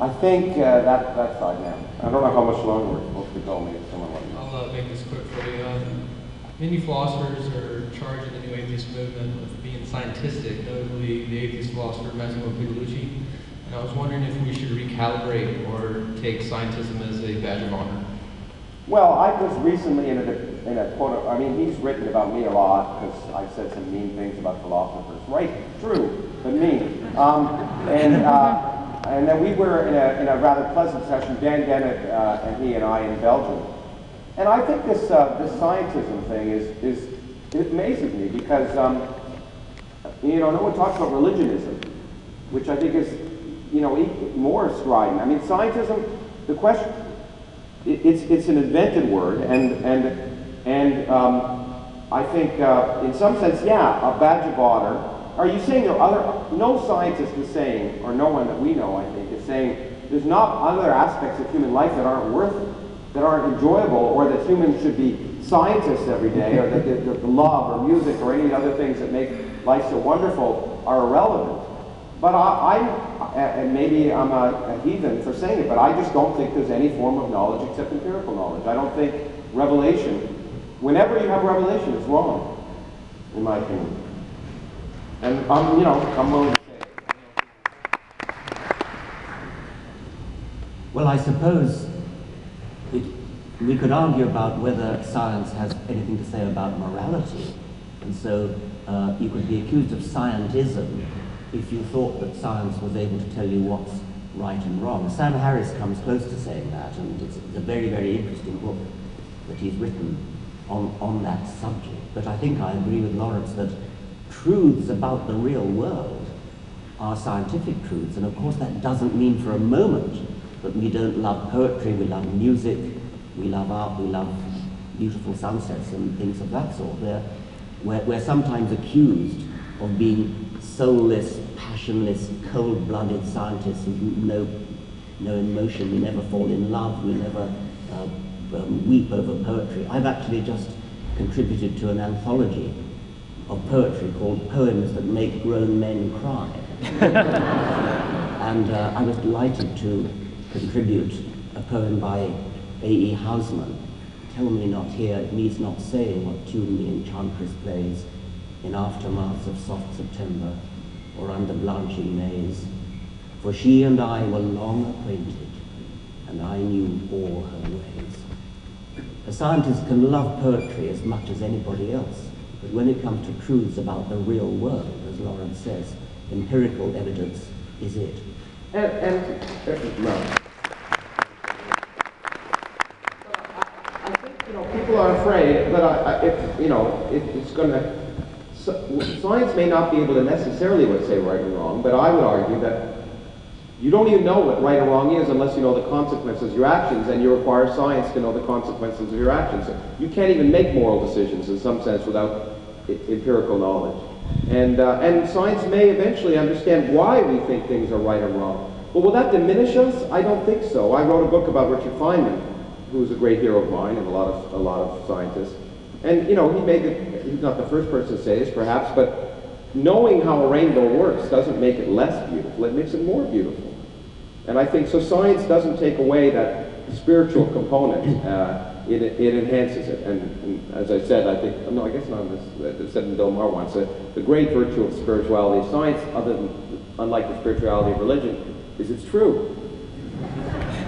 I think that's right now. I don't know how much longer we're supposed to go. Maybe someone let me know. I'll make this quick for you. Many philosophers are charging the new atheist movement with being scientistic, notably the atheist philosopher Massimo Pigliucci. And I was wondering if we should recalibrate or take scientism as a badge of honor. Well, I was recently in a quote. I mean, he's written about me a lot because I've said some mean things about philosophers. Right? True, but mean. And then we were in a rather pleasant session, Dan Dennett and he and I in Belgium. And I think this scientism thing it amazes me because no one talks about religionism, which I think is more strident. I mean, scientism. The question. It's an invented word, and I think in some sense, yeah, a badge of honor. Are you saying there are no scientist is saying, or no one that we know, I think, is saying there's not other aspects of human life that aren't worth it, that aren't enjoyable, or that humans should be scientists every day, or that the love or music or any other things that make life so wonderful are irrelevant. But and maybe I'm a heathen for saying it, but I just don't think there's any form of knowledge except empirical knowledge. I don't think revelation, whenever you have revelation, it's wrong, in my opinion. And I'm willing to say it. Well, I suppose we could argue about whether science has anything to say about morality. And so you could be accused of scientism if you thought that science was able to tell you what's right and wrong. Sam Harris comes close to saying that, and it's a very, very interesting book that he's written on that subject. But I think I agree with Lawrence that truths about the real world are scientific truths, and of course that doesn't mean for a moment that we don't love poetry, we love music, we love art, we love beautiful sunsets and things of that sort. We're sometimes accused of being soulless, passionless, cold-blooded scientists who no emotion. We never fall in love. We never weep over poetry. I've actually just contributed to an anthology of poetry called Poems That Make Grown Men Cry. And I was delighted to contribute a poem by A.E. Housman, Tell Me Not Here, It Needs Not Saying What Tune the Enchantress Plays, in aftermaths of soft September, or under blanching Mays. For she and I were long acquainted, and I knew all her ways. A scientist can love poetry as much as anybody else, but when it comes to truths about the real world, as Lawrence says, empirical evidence is it. No. I think people are afraid that it's going to. Science may not be able to necessarily say right and wrong, but I would argue that you don't even know what right and wrong is unless you know the consequences of your actions, and you require science to know the consequences of your actions. So you can't even make moral decisions in some sense without empirical knowledge. And science may eventually understand why we think things are right and wrong. But will that diminish us? I don't think so. I wrote a book about Richard Feynman, who's a great hero of mine and a lot of scientists. And he made it, he's not the first person to say this perhaps, but knowing how a rainbow works doesn't make it less beautiful, it makes it more beautiful. And I think, so science doesn't take away that spiritual component, it enhances it. And as I said, I think, no, I guess not this, I said in Bill Maher once, the great virtue of spirituality of science, unlike the spirituality of religion, is it's true.